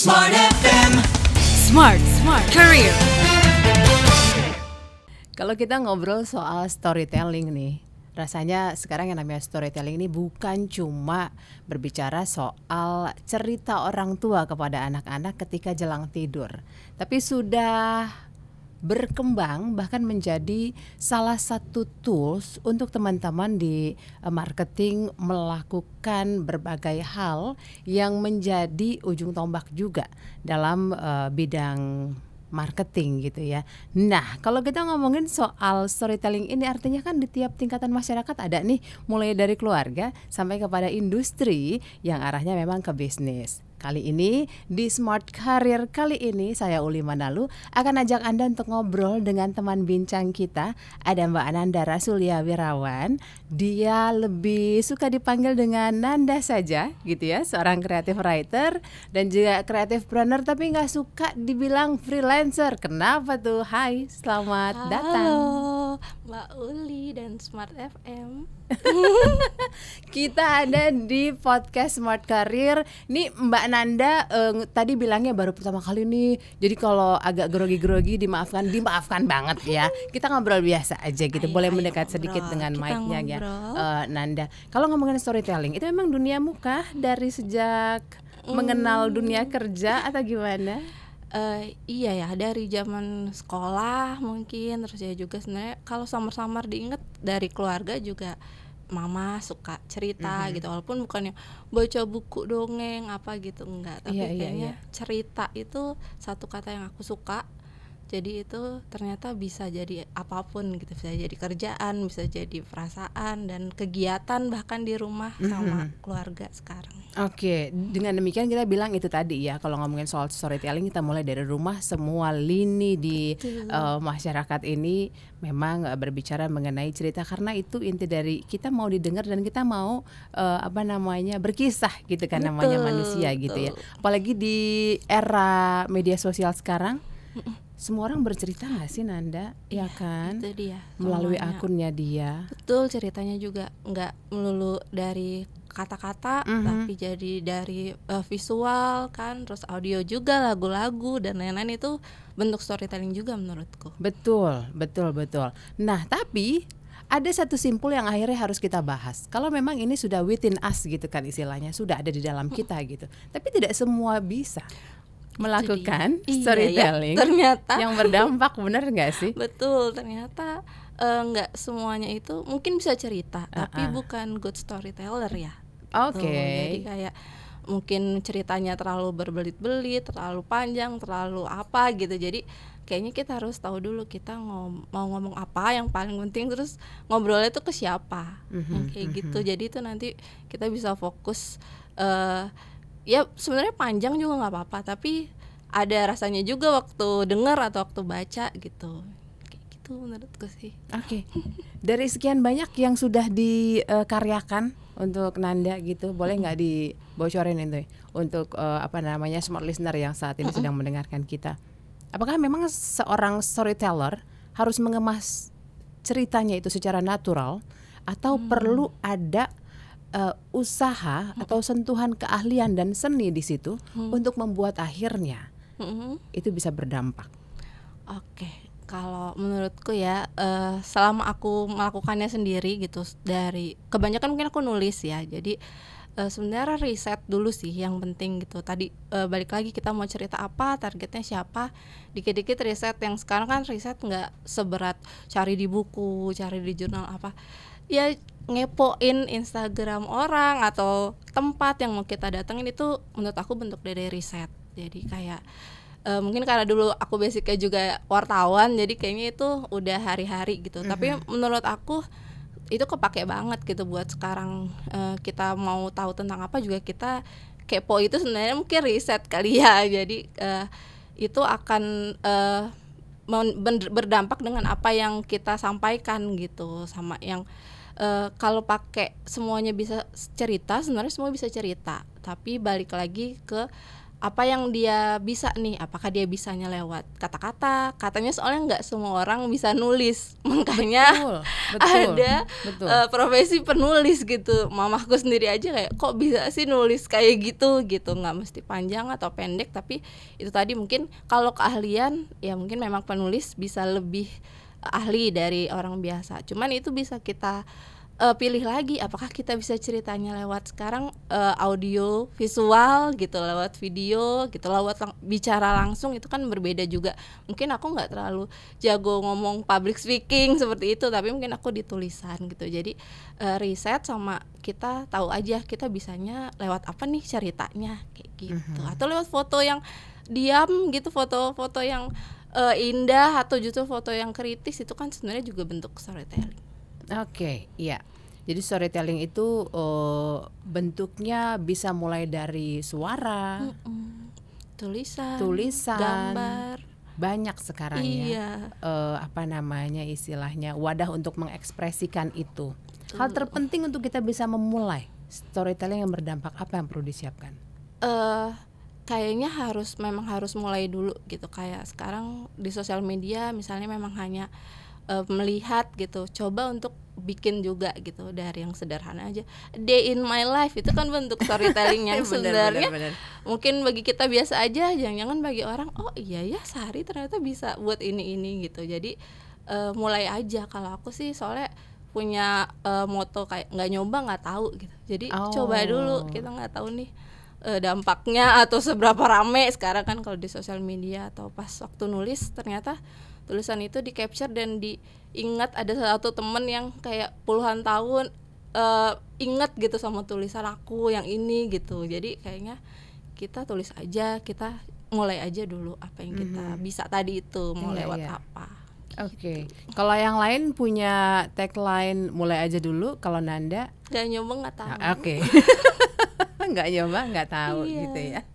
Smart FM. Smart Career. Kalau kita ngobrol soal storytelling nih, rasanya sekarang yang namanya storytelling ini bukan cuma berbicara soal cerita orang tua kepada anak-anak ketika jelang tidur, tapi sudah berkembang bahkan menjadi salah satu tools untuk teman-teman di marketing melakukan berbagai hal yang menjadi ujung tombak juga dalam bidang marketing gitu ya. Nah, kalau kita ngomongin soal storytelling ini artinya kan di tiap tingkatan masyarakat ada nih, mulai dari keluarga sampai kepada industri yang arahnya memang ke bisnis. Kali ini di Smart Career kali ini saya Uli Manalu akan ajak Anda untuk ngobrol dengan teman bincang kita. Ada Mbak Nanda Rasulia Wirawan. Dia lebih suka dipanggil dengan Nanda saja gitu ya, seorang creative writer dan juga creative planner, tapi nggak suka dibilang freelancer. Kenapa tuh? Hai, selamat datang. Halo Mbak Uli dan Smart FM. Kita ada di podcast Smart Career. Nih Mbak Nanda tadi bilangnya baru pertama kali nih. Jadi kalau agak grogi-grogi dimaafkan banget ya. Kita ngobrol biasa aja gitu. Boleh mendekat sedikit dengan mic-nya ya. Nanda, kalau ngomongin storytelling itu memang duniamu kah dari sejak mengenal dunia kerja atau gimana? Iya ya, dari zaman sekolah mungkin, terus ya juga sebenarnya kalau samar-samar diinget dari keluarga juga, mama suka cerita gitu, walaupun bukan yang baca buku dongeng apa gitu, enggak, tapi kayaknya cerita itu satu kata yang aku suka. Jadi itu ternyata bisa jadi apapun gitu, bisa jadi kerjaan, bisa jadi perasaan dan kegiatan bahkan di rumah sama keluarga sekarang. Oke, dengan demikian kita bilang itu tadi ya, kalau ngomongin soal storytelling kita mulai dari rumah, semua lini di masyarakat ini memang berbicara mengenai cerita karena itu inti dari kita mau didengar dan kita mau berkisah gitu kan, namanya manusia gitu ya. Apalagi di era media sosial sekarang. Semua orang bercerita nggak sih Nanda, ya kan? Itu dia. Melalui Semuanya. akunnya dia. Betul, ceritanya juga nggak melulu dari kata-kata, tapi jadi dari visual kan, terus audio juga, lagu-lagu dan lain-lain, itu bentuk storytelling juga menurutku. Betul. Nah, tapi ada satu simpul yang akhirnya harus kita bahas. Kalau memang ini sudah within us gitu kan istilahnya, sudah ada di dalam kita gitu. Tapi tidak semua bisa melakukan storytelling ternyata yang berdampak, benar nggak sih? Betul, ternyata nggak semuanya itu mungkin bisa cerita, tapi bukan good storyteller ya. Oke. Jadi kayak mungkin ceritanya terlalu berbelit-belit, terlalu panjang, terlalu apa gitu. Jadi kayaknya kita harus tahu dulu kita mau ngomong apa yang paling penting, terus ngobrolnya tuh ke siapa, kayak gitu. Jadi itu nanti kita bisa fokus. Ya sebenarnya panjang juga nggak apa-apa, tapi ada rasanya juga waktu dengar atau waktu baca gitu. Kayak gitu menurutku sih. Oke. Dari sekian banyak yang sudah dikaryakan untuk Nanda gitu, boleh nggak dibocorin itu untuk smart listener yang saat ini sedang mendengarkan kita? Apakah memang seorang storyteller harus mengemas ceritanya itu secara natural atau perlu ada usaha atau sentuhan keahlian dan seni di situ untuk membuat akhirnya itu bisa berdampak? Oke, kalau menurutku ya, selama aku melakukannya sendiri gitu, dari kebanyakan mungkin aku nulis ya, jadi sebenarnya riset dulu sih yang penting gitu. Tadi balik lagi, kita mau cerita apa, targetnya siapa, dikit-dikit riset. Yang sekarang kan riset nggak seberat cari di buku, cari di jurnal apa, ya ngepoin Instagram orang atau tempat yang mau kita datengin, itu menurut aku bentuk dari riset. Jadi kayak mungkin karena dulu aku basicnya juga wartawan, jadi kayaknya itu udah hari-hari gitu. Tapi menurut aku itu kepake banget gitu buat sekarang, kita mau tahu tentang apa juga kita kepo, itu sebenarnya mungkin riset kali ya. Jadi itu akan berdampak dengan apa yang kita sampaikan gitu, sama yang kalau pakai semuanya bisa cerita, sebenarnya semua bisa cerita, tapi balik lagi ke apa yang dia bisa nih, apakah dia bisanya lewat kata-kata. Katanya soalnya nggak semua orang bisa nulis, makanya ada profesi penulis gitu. Mamaku sendiri aja kayak kok bisa sih nulis kayak gitu, nggak mesti panjang atau pendek, tapi itu tadi mungkin kalau keahlian ya mungkin memang penulis bisa lebih ahli dari orang biasa. Cuman itu bisa kita pilih lagi, apakah kita bisa ceritanya lewat sekarang audio visual gitu, lewat video gitu, lewat bicara langsung, itu kan berbeda juga. Mungkin aku nggak terlalu jago ngomong public speaking seperti itu, tapi mungkin aku di tulisan gitu. Jadi riset sama kita tahu aja kita bisanya lewat apa nih ceritanya kayak gitu. Atau lewat foto yang diam gitu, foto-foto yang indah, atau justru foto yang kritis, itu kan sebenarnya juga bentuk storytelling. Oke, iya. Jadi storytelling itu bentuknya bisa mulai dari suara, tulisan, gambar, banyak sekarang ya. Apa namanya istilahnya, wadah untuk mengekspresikan itu. Hal terpenting untuk kita bisa memulai storytelling yang berdampak apa yang perlu disiapkan? Kayaknya memang harus mulai dulu gitu. Kayak sekarang di sosial media misalnya memang hanya melihat gitu, coba untuk bikin juga gitu dari yang sederhana aja. Day in my life itu kan bentuk storytelling yang sebenarnya mungkin bagi kita biasa aja, jangan-jangan bagi orang oh iya ya sehari ternyata bisa buat ini gitu. Jadi mulai aja. Kalau aku sih soalnya punya moto kayak nggak nyoba nggak tahu gitu. Jadi coba dulu, kita nggak tahu nih dampaknya atau seberapa rame sekarang kan kalau di sosial media. Atau pas waktu nulis ternyata tulisan itu di capture dan diingat, ada satu temen yang kayak puluhan tahun ingat gitu sama tulisan aku yang ini gitu. Jadi kayaknya kita tulis aja, kita mulai aja dulu apa yang kita bisa tadi itu mau lewat apa. Oke. Kalau yang lain punya tagline mulai aja dulu, kalau Nanda gak nyoba nggak tahu. Oke. Nggak nyoba nggak tahu gitu ya.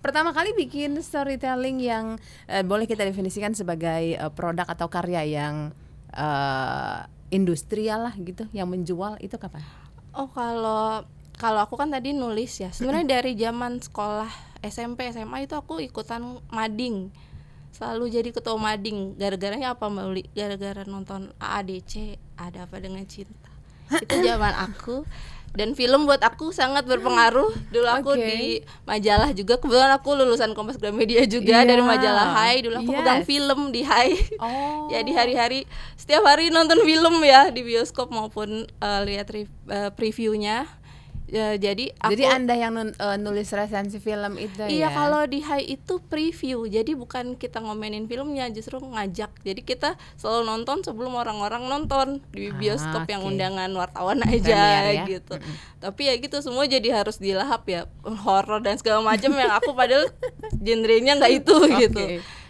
Pertama kali bikin storytelling yang boleh kita definisikan sebagai produk atau karya yang industrial lah gitu, yang menjual, itu kapan? Oh, kalau aku kan tadi nulis ya. Sebenarnya dari zaman sekolah SMP SMA itu aku ikutan mading. Selalu jadi ketua mading. Gara-garanya apa Mbak Uli? Gara-gara nonton AADC, Ada Apa Dengan Cinta. Itu zaman aku. Dan film buat aku sangat berpengaruh. Dulu aku di majalah juga. Kebetulan aku lulusan Kompas Gramedia juga dari majalah Hai. Dulu aku pegang film di Hai. Jadi hari-hari, setiap hari nonton film ya di bioskop maupun lihat previewnya. Jadi Anda yang nulis resensi film itu ya? Iya, kalau di Hai itu preview. Jadi bukan kita ngomenin filmnya, justru ngajak. Jadi kita selalu nonton sebelum orang-orang nonton di bioskop yang undangan wartawan aja ya? Gitu. Tapi ya gitu, semua jadi harus dilahap ya, horor dan segala macam yang aku padahal genrenya nggak itu gitu.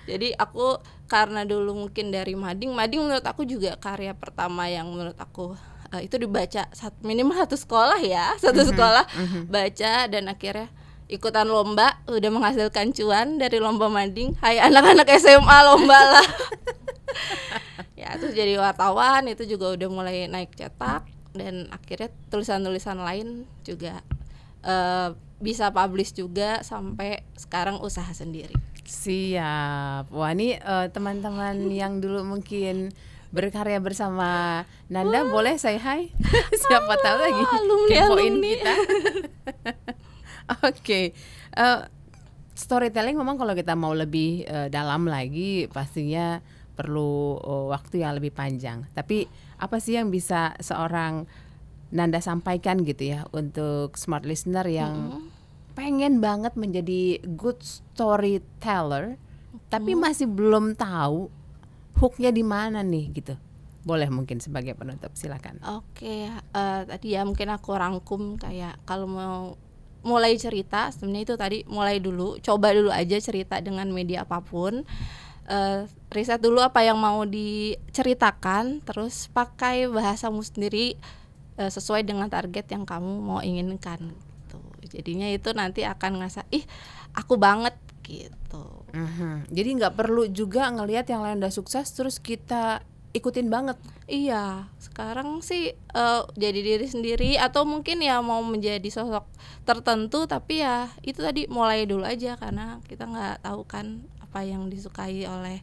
Jadi aku karena dulu mungkin dari mading menurut aku juga karya pertama yang menurut aku itu dibaca minimal satu sekolah ya, sekolah baca, dan akhirnya ikutan lomba, udah menghasilkan cuan dari lomba mading. Hai anak-anak SMA lomba lah. Ya terus jadi wartawan, itu juga udah mulai naik cetak, dan akhirnya tulisan-tulisan lain juga bisa publish juga sampai sekarang usaha sendiri. Siap. Wah, ini teman-teman yang dulu mungkin berkarya bersama Nanda, boleh say hi. Siapa tahu lagi kepoin kita. Oke. Storytelling memang kalau kita mau lebih dalam lagi pastinya perlu waktu yang lebih panjang. Tapi apa sih yang bisa seorang Nanda sampaikan gitu ya untuk smart listener yang pengen banget menjadi good storyteller tapi masih belum tahu hooknya di mana nih gitu? Boleh mungkin sebagai penutup, silakan. Oke, tadi ya mungkin aku rangkum kayak kalau mau mulai cerita, sebenarnya itu tadi mulai dulu, coba dulu aja cerita dengan media apapun. Riset dulu apa yang mau diceritakan, terus pakai bahasamu sendiri sesuai dengan target yang kamu mau inginkan gitu. Jadinya itu nanti akan ngerasa aku banget gitu. Jadi nggak perlu juga ngelihat yang lain udah sukses terus kita ikutin banget. Iya, sekarang sih jadi diri sendiri atau mungkin ya mau menjadi sosok tertentu, tapi ya itu tadi mulai dulu aja karena kita nggak tahu kan apa yang disukai oleh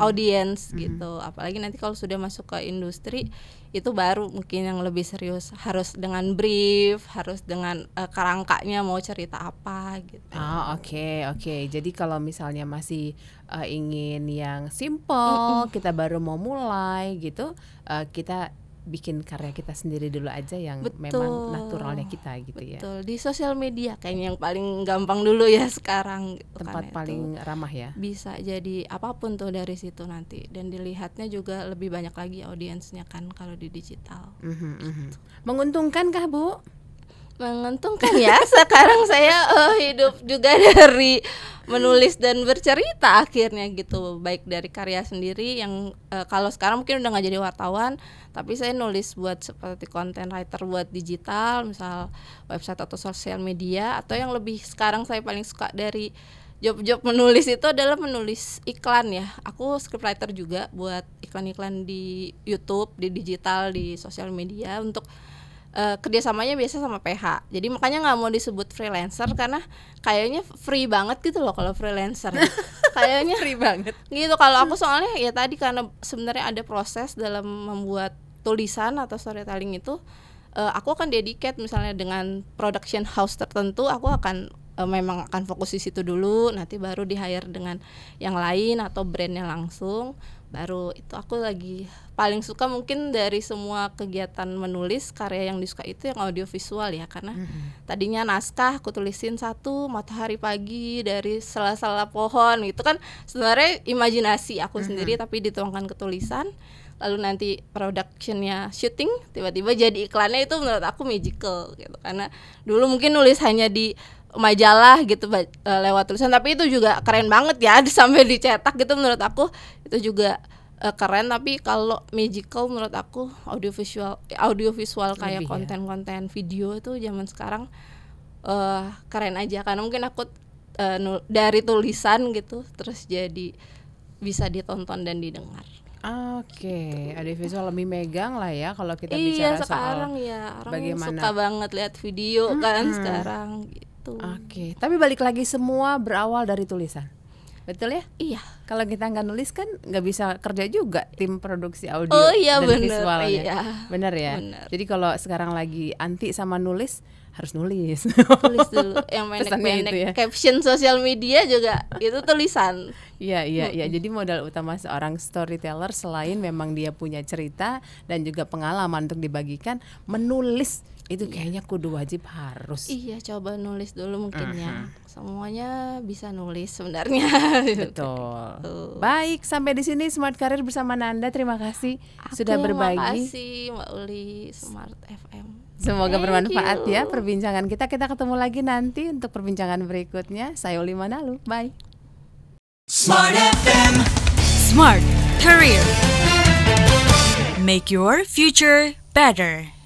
audiens gitu. Apalagi nanti kalau sudah masuk ke industri itu baru mungkin yang lebih serius, harus dengan brief, harus dengan kerangkanya mau cerita apa gitu. Oke. Jadi kalau misalnya masih ingin yang simple, kita baru mau mulai gitu, kita bikin karya kita sendiri dulu aja yang memang naturalnya kita gitu ya. Betul, di sosial media kayaknya yang paling gampang dulu ya sekarang gitu. Tempat kan, paling ramah ya. Bisa jadi apapun tuh dari situ nanti, dan dilihatnya juga lebih banyak lagi audiensnya kan kalau di digital. Menguntungkankah Bu? Menguntungkan ya. Sekarang saya hidup juga dari menulis dan bercerita akhirnya gitu, baik dari karya sendiri yang kalau sekarang mungkin udah nggak jadi wartawan, tapi saya nulis buat seperti content writer buat digital, misal website atau sosial media, atau yang lebih sekarang saya paling suka dari job-job menulis itu adalah menulis iklan ya. Aku scriptwriter juga buat iklan-iklan di YouTube, di digital, di sosial media untuk kerjasamanya biasa sama PH. Jadi makanya nggak mau disebut freelancer karena kayaknya free banget gitu loh kalau freelancer. Kayaknya free banget. Gitu kalau aku soalnya ya tadi karena sebenarnya ada proses dalam membuat tulisan atau storytelling itu. Aku akan dedicate misalnya dengan production house tertentu, aku akan memang akan fokus di situ dulu, nanti baru di hire dengan yang lain atau brandnya langsung. Baru itu aku lagi paling suka mungkin dari semua kegiatan menulis karya yang disuka itu yang audiovisual ya, karena tadinya naskah aku tulisin satu matahari pagi dari sela-sela pohon gitu kan, sebenarnya imajinasi aku sendiri tapi dituangkan ke tulisan. Lalu nanti productionnya syuting, tiba-tiba jadi iklannya, itu menurut aku magical gitu. Karena dulu mungkin nulis hanya di majalah gitu lewat tulisan, tapi itu juga keren banget ya sampai dicetak gitu. Menurut aku itu juga keren. Tapi kalau magical menurut aku audiovisual kayak lebih konten-konten video itu zaman sekarang keren aja, karena mungkin aku dari tulisan gitu terus jadi bisa ditonton dan didengar. Oke, audiovisual lebih megang lah ya kalau kita Iya, bicara sekarang soal ya orang bagaimana. suka banget lihat video kan sekarang gitu. Oke, tapi balik lagi semua berawal dari tulisan, betul ya? Iya. Kalau kita nggak nulis kan nggak bisa kerja juga tim produksi audio Oh iya, dan bener, visualnya. iya. Bener ya. Bener. Jadi kalau sekarang lagi anti sama nulis, harus nulis. Tulis dulu yang Pesannya pendek-pendek itu ya. caption sosial media juga itu tulisan. Iya. Jadi modal utama seorang storyteller selain memang dia punya cerita dan juga pengalaman untuk dibagikan, menulis itu kayaknya kudu wajib harus. Iya, coba nulis dulu mungkin ya. Semuanya bisa nulis sebenarnya. Betul. Baik, sampai di sini Smart Career bersama Nanda. Terima kasih sudah berbagi. Terima kasih Mbak Uli, Smart FM. Semoga Thank bermanfaat you. ya perbincangan kita. Kita ketemu lagi nanti untuk perbincangan berikutnya. Saya Uli Manalu. Bye. Smart FM. Smart Career. Make your future better.